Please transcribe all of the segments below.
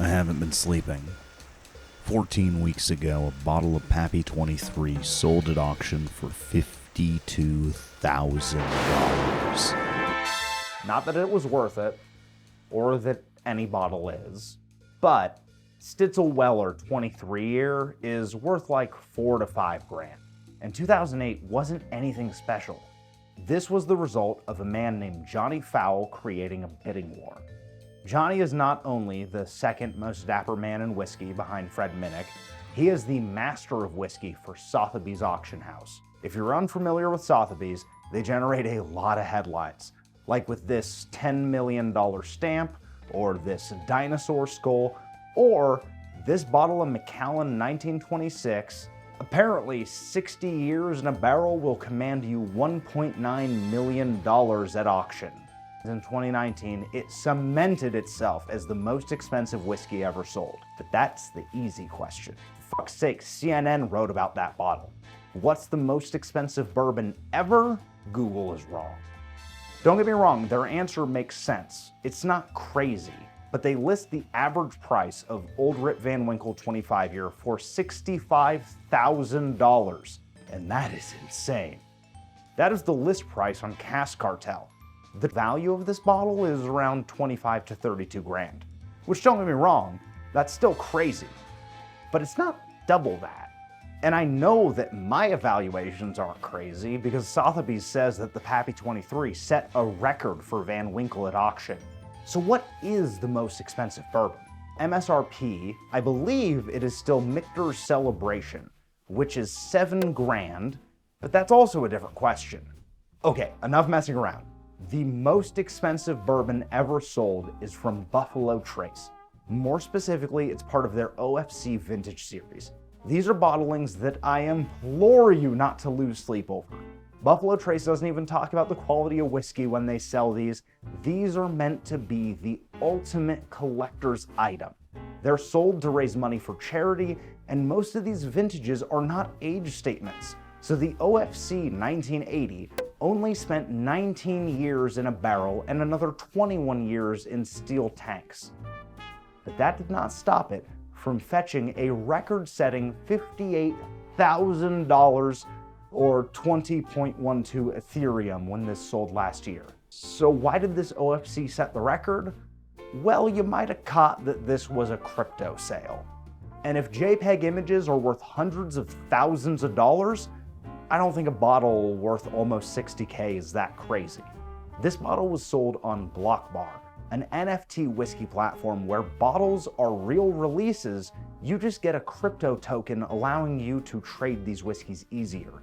I haven't been sleeping. 14 weeks ago, a bottle of Pappy 23 sold at auction for $52,000. Not that it was worth it, or that any bottle is, but Stitzel Weller 23 year is worth like $4 to $5 grand. And 2008 wasn't anything special. This was the result of a man named Johnny Fowle creating a bidding war. Johnny is not only the second most dapper man in whiskey behind Fred Minnick, he is the master of whiskey for Sotheby's Auction House. If you're unfamiliar with Sotheby's, they generate a lot of headlines, like with this $10 million stamp, or this dinosaur skull, or this bottle of Macallan 1926. Apparently, 60 years in a barrel will command you $1.9 million at auction. In 2019, it cemented itself as the most expensive whiskey ever sold. But that's the easy question. For fuck's sake, CNN wrote about that bottle. What's the most expensive bourbon ever? Google is wrong. Don't get me wrong, their answer makes sense. It's not crazy, but they list the average price of Old Rip Van Winkle 25 year for $65,000, and that is insane. That is the list price on Cask Cartel. The value of this bottle is around 25 to 32 grand, which, don't get me wrong, that's still crazy, but it's not double that. And I know that my evaluations aren't crazy because Sotheby's says that the Pappy 23 set a record for Van Winkle at auction. So what is the most expensive bourbon? MSRP, I believe it is still Michter's Celebration, which is 7 grand, but that's also a different question. Okay, enough messing around. The most expensive bourbon ever sold is from Buffalo Trace. More specifically, it's part of their O.F.C. vintage series. These are bottlings that I implore you not to lose sleep over. Buffalo Trace doesn't even talk about the quality of whiskey when they sell these. These are meant to be the ultimate collector's item. They're sold to raise money for charity, and most of these vintages are not age statements. So the O.F.C. 1980 only spent 19 years in a barrel and another 21 years in steel tanks. But that did not stop it from fetching a record-setting $58,000 or 20.12 Ethereum when this sold last year. So why did this O.F.C. set the record? Well, you might have caught that this was a crypto sale. And if JPEG images are worth hundreds of thousands of dollars, I don't think a bottle worth almost 60K is that crazy. This bottle was sold on BlockBar, an NFT whiskey platform where bottles are real releases. You just get a crypto token allowing you to trade these whiskeys easier.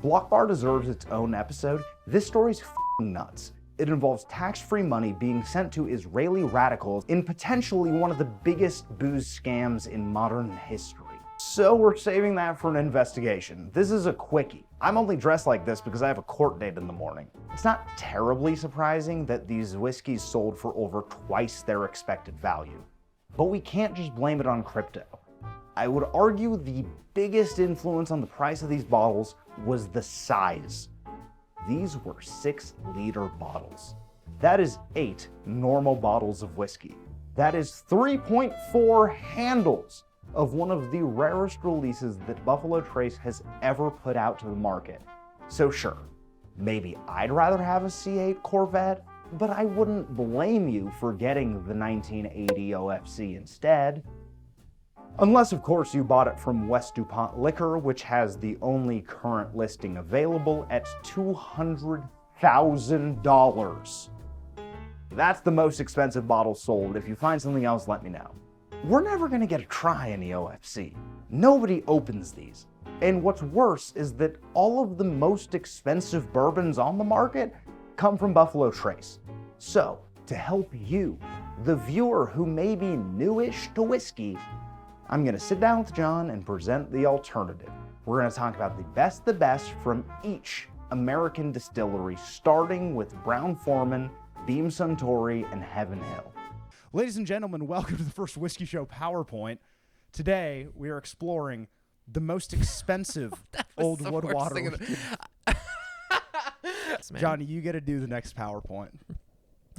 BlockBar deserves its own episode. This story's f***ing nuts. It involves tax-free money being sent to Israeli radicals in potentially one of the biggest booze scams in modern history. So we're saving that for an investigation. This is a quickie. I'm only dressed like this because I have a court date in the morning. It's not terribly surprising that these whiskeys sold for over twice their expected value. But we can't just blame it on crypto. I would argue the biggest influence on the price of these bottles was the size. These were 6-liter bottles. That is 8 normal bottles of whiskey. That is 3.4 handles of one of the rarest releases that Buffalo Trace has ever put out to the market. So sure, maybe I'd rather have a C8 Corvette, but I wouldn't blame you for getting the 1980 O.F.C. instead. Unless, of course, you bought it from West DuPont Liquor, which has the only current listing available at $200,000. That's the most expensive bottle sold. If you find something else, let me know. We're never gonna get a try in the O.F.C. Nobody opens these. And what's worse is that all of the most expensive bourbons on the market come from Buffalo Trace. So, to help you, the viewer who may be newish to whiskey, I'm gonna sit down with John and present the alternative. We're gonna talk about the best from each American distillery, starting with Brown-Forman, Beam Suntory, and Heaven Hill. Ladies and gentlemen, welcome to the first Whiskey Show PowerPoint. Today, we are exploring the most expensive old wood water whiskey. Johnny, you get to do the next PowerPoint.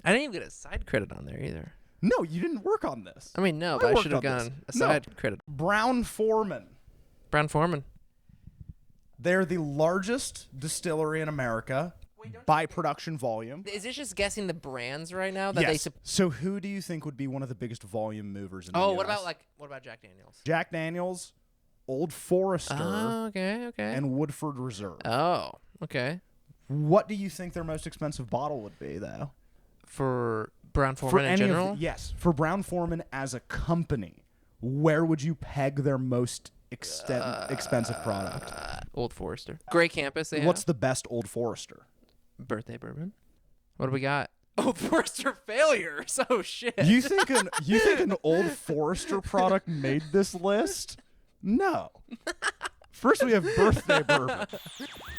I didn't even get a side credit on there either. No, you didn't work on this. I mean, no, but I worked should have on gone this. aside No. credit. Brown-Forman. Brown-Forman. They're the largest distillery in America by production volume. Is this just guessing the brands right now? That Yes. So who do you think would be one of the biggest volume movers in the US? what about Jack Daniels? Jack Daniels, Old Forester, Oh, okay. and Woodford Reserve. Oh, okay. What do you think their most expensive bottle would be, though? For Brown-Forman in general? Yes. For Brown-Forman as a company, where would you peg their most expensive product? Old Forester. Gray Campus, they What's have. the best Old Forester? Birthday Bourbon? What do we got? Old Forester failures. Oh, shit. You think an Old Forester product made this list? No. First, we have Birthday Bourbon.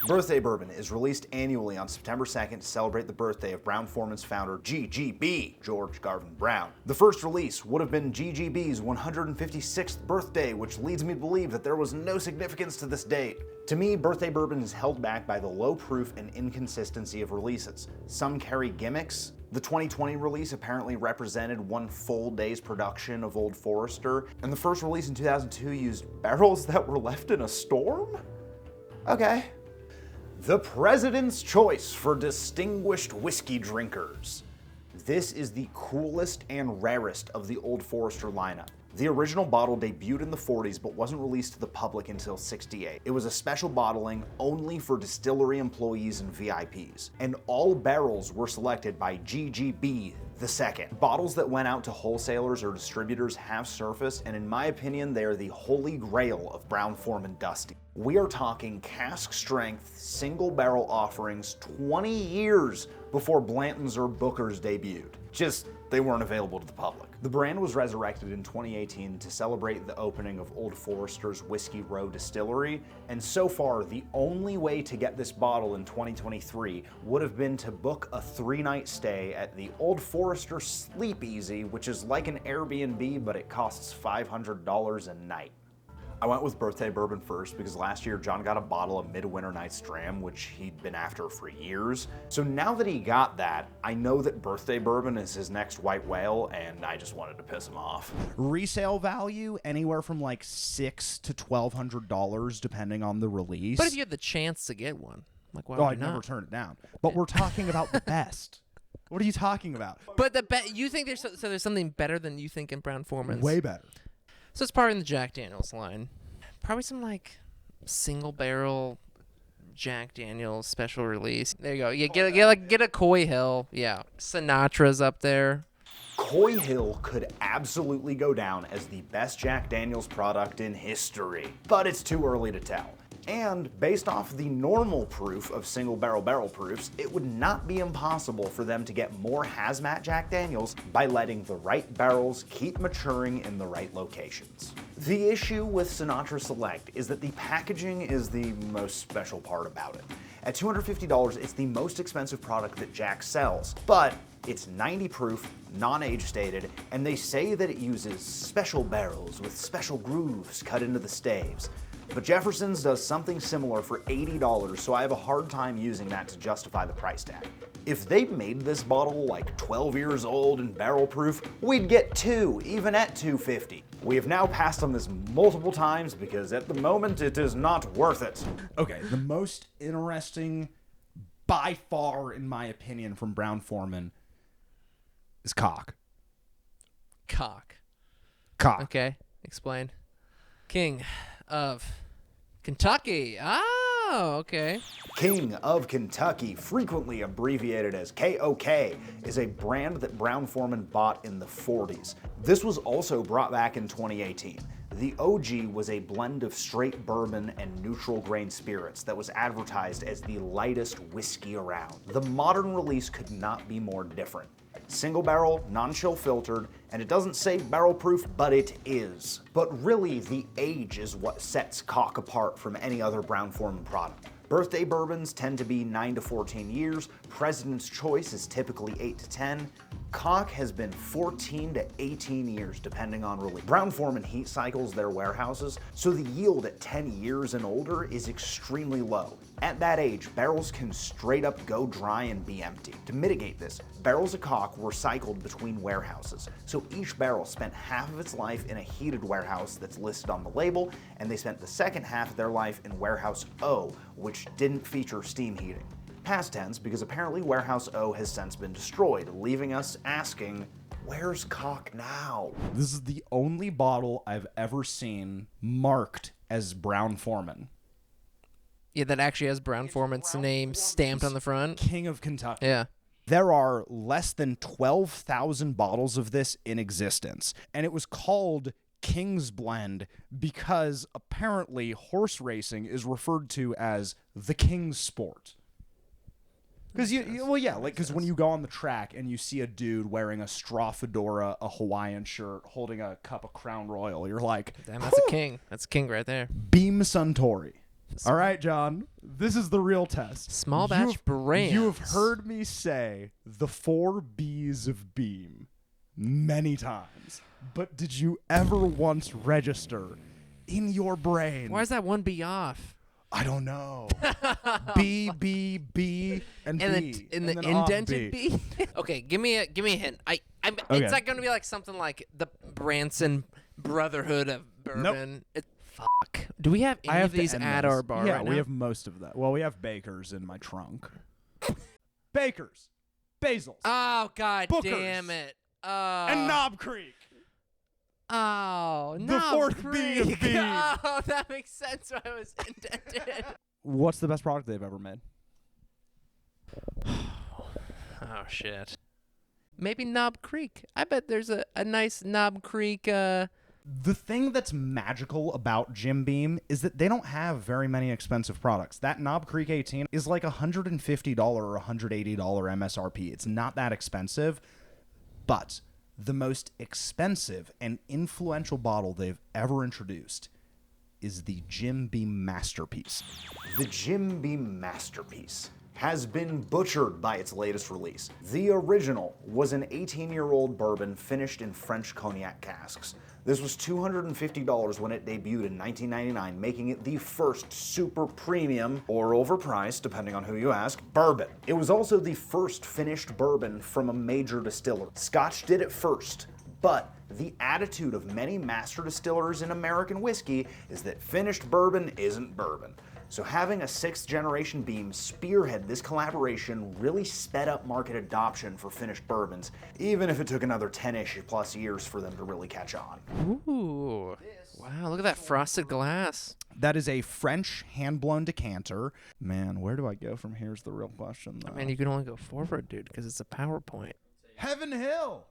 Birthday Bourbon is released annually on September 2nd to celebrate the birthday of Brown-Forman's founder, GGB, George Garvin Brown. The first release would have been GGB's 156th birthday, which leads me to believe that there was no significance to this date. To me, Birthday Bourbon is held back by the low proof and inconsistency of releases. Some carry gimmicks. The 2020 release apparently represented one full day's production of Old Forester, and the first release in 2002 used barrels that were left in a storm? Okay. The President's Choice for distinguished whiskey drinkers. This is the coolest and rarest of the Old Forester lineup. The original bottle debuted in the 40s but wasn't released to the public until '68. It was a special bottling only for distillery employees and VIPs, and all barrels were selected by GGB II. Bottles that went out to wholesalers or distributors have surfaced, and in my opinion, they are the holy grail of Brown-Forman Dusty. We are talking cask strength, single barrel offerings 20 years before Blanton's or Booker's debuted. Just, they weren't available to the public. The brand was resurrected in 2018 to celebrate the opening of Old Forester's Whiskey Row Distillery, and so far, the only way to get this bottle in 2023 would have been to book a 3-night stay at the Old Forester Sleepeasy, which is like an Airbnb, but it costs $500 a night. I went with Birthday Bourbon first because last year John got a bottle of Midwinter Night's Dram, which he'd been after for years. So now that he got that, I know that Birthday Bourbon is his next white whale, and I just wanted to piss him off. Resale value anywhere from like $600 to $1,200 depending on the release. But if you had the chance to get one, like why would I'd you not? never turn it down. But we're talking about the best. What are you talking about? But you think there's something better than you think in Brown-Forman's? Way better. So it's probably in the Jack Daniels line. Probably some like single barrel Jack Daniels special release. There you go. Yeah, get a Coy Hill. Yeah, Sinatra's up there. Coy Hill could absolutely go down as the best Jack Daniels product in history, but it's too early to tell. And based off the normal proof of single barrel proofs, it would not be impossible for them to get more hazmat Jack Daniels by letting the right barrels keep maturing in the right locations. The issue with Sinatra Select is that the packaging is the most special part about it. At $250, it's the most expensive product that Jack sells, but it's 90 proof, non-age stated, and they say that it uses special barrels with special grooves cut into the staves. But Jefferson's does something similar for $80, so I have a hard time using that to justify the price tag. If they made this bottle like 12 years old and barrel proof, we'd get 2, even at $250. We have now passed on this multiple times because at the moment it is not worth it. Okay, the most interesting, by far, in my opinion, from Brown-Forman is cock. Cock. Okay, explain. King of Kentucky. Oh, okay. King of Kentucky, frequently abbreviated as KOK, is a brand that Brown-Forman bought in the 40s. This was also brought back in 2018. The OG was a blend of straight bourbon and neutral grain spirits that was advertised as the lightest whiskey around. The modern release could not be more different. Single barrel, non-chill filtered, and it doesn't say barrel proof, but it is. But really, the age is what sets Cock apart from any other Brown-Forman product. Birthday bourbons tend to be 9 to 14 years, President's Choice is typically 8 to 10, Cock has been 14 to 18 years depending on release. Brown-Forman heat cycles their warehouses, so the yield at 10 years and older is extremely low. At that age, barrels can straight up go dry and be empty. To mitigate this, barrels of cock were cycled between warehouses, so each barrel spent half of its life in a heated warehouse that's listed on the label, and they spent the second half of their life in warehouse O, which didn't feature steam heating. Past tense, because apparently warehouse O has since been destroyed, leaving us asking, where's cock now? This is the only bottle I've ever seen marked as Brown-Forman. Yeah, that actually has Brown-Forman's name stamped on the front. King of Kentucky. Yeah. There are less than 12,000 bottles of this in existence, and it was called King's Blend because apparently horse racing is referred to as the King's Sport. Because because when you go on the track and you see a dude wearing a straw fedora, a Hawaiian shirt, holding a cup of Crown Royal, you're like, damn, that's a king. That's a king right there. Beam Suntory. All right, John, this is the real test. Small batch brands. You have heard me say the 4 B's of Beam many times, but did you ever once register in your brain? Why is that one B off? I don't know. B, B, B, and B. In the and then off indented B? Okay, give me a hint. It's not going to be like something like the Branson Brotherhood of Bourbon. Fuck. Do we have any of these at our bar right now? We have most of that. Well, we have Baker's in my trunk. Baker's. Basil's. Oh, God Booker's. damn it. And Knob Creek. Oh, The Knob 4th B of Creek. B. Oh, that makes sense why it was indented. What's the best product they've ever made? Oh, shit. Maybe Knob Creek. I bet there's a nice Knob Creek. The thing that's magical about Jim Beam is that they don't have very many expensive products. That Knob Creek 18 is like $150 or $180 MSRP. It's not that expensive, but the most expensive and influential bottle they've ever introduced is the Jim Beam Masterpiece. The Jim Beam Masterpiece has been butchered by its latest release. The original was an 18-year-old bourbon finished in French cognac casks. This was $250 when it debuted in 1999, making it the first super premium, or overpriced, depending on who you ask, bourbon. It was also the first finished bourbon from a major distiller. Scotch did it first, but the attitude of many master distillers in American whiskey is that finished bourbon isn't bourbon. So having a 6th-generation Beam spearhead this collaboration really sped up market adoption for finished bourbons, even if it took another 10-ish plus years for them to really catch on. Ooh. Wow, look at that frosted glass. That is a French hand-blown decanter. Man, where do I go from here is the real question, though. I mean, you can only go forward, dude, because it's a PowerPoint. Heaven Hill!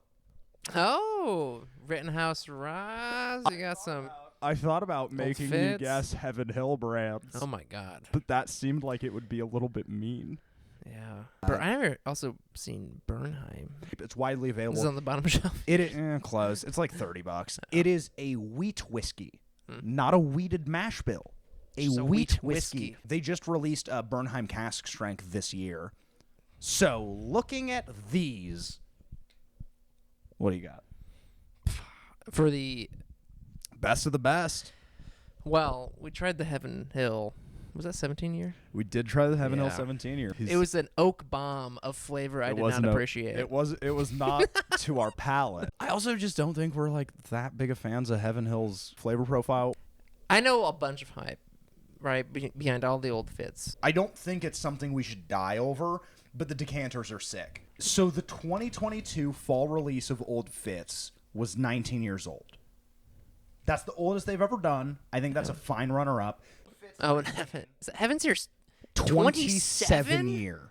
Oh, Rittenhouse Rise. You got some. I thought about making you Fitz. guess Heaven Hill brands. Oh, my God. But that seemed like it would be a little bit mean. Yeah. I have also seen Bernheim. It's widely This available. is on the bottom shelf. It is close. It's like $30. It is a wheat whiskey, not a wheated mash bill. A Just a wheat wheat whiskey. whiskey. They just released a Bernheim cask strength this year. So, looking at these, what do you got? For the. Best of the best. Well, we tried the Heaven Hill. Was that 17 year? We did try the Heaven Hill Yeah. 17 year. It was an oak bomb of flavor I did not appreciate. It was not to our palate. I also just don't think we're like that big of fans of Heaven Hill's flavor profile. I know a bunch of hype, right, behind all the old fits. I don't think it's something we should die over, but the decanters are sick. So the 2022 fall release of Old Fitz was 19 years old. That's the oldest they've ever done. I think that's a fine runner-up. Oh, and Heaven's here 27 year.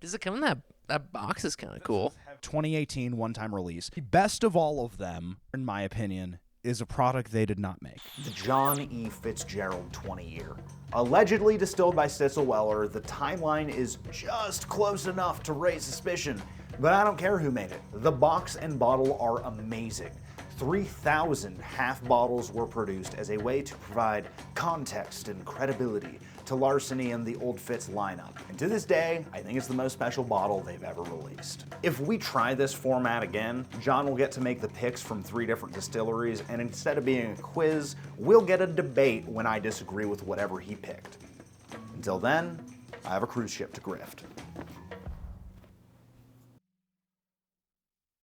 Does it come in that box? Is kind of cool. 2018 one-time release. The best of all of them, in my opinion, is a product they did not make. The John E. Fitzgerald 20-year. Allegedly distilled by Stitzel-Weller, the timeline is just close enough to raise suspicion, but I don't care who made it. The box and bottle are amazing. 3,000 half bottles were produced as a way to provide context and credibility to larceny in the Old Fitz lineup. And to this day, I think it's the most special bottle they've ever released. If we try this format again, John will get to make the picks from 3 different distilleries, and instead of being a quiz, we'll get a debate when I disagree with whatever he picked. Until then, I have a cruise ship to grift.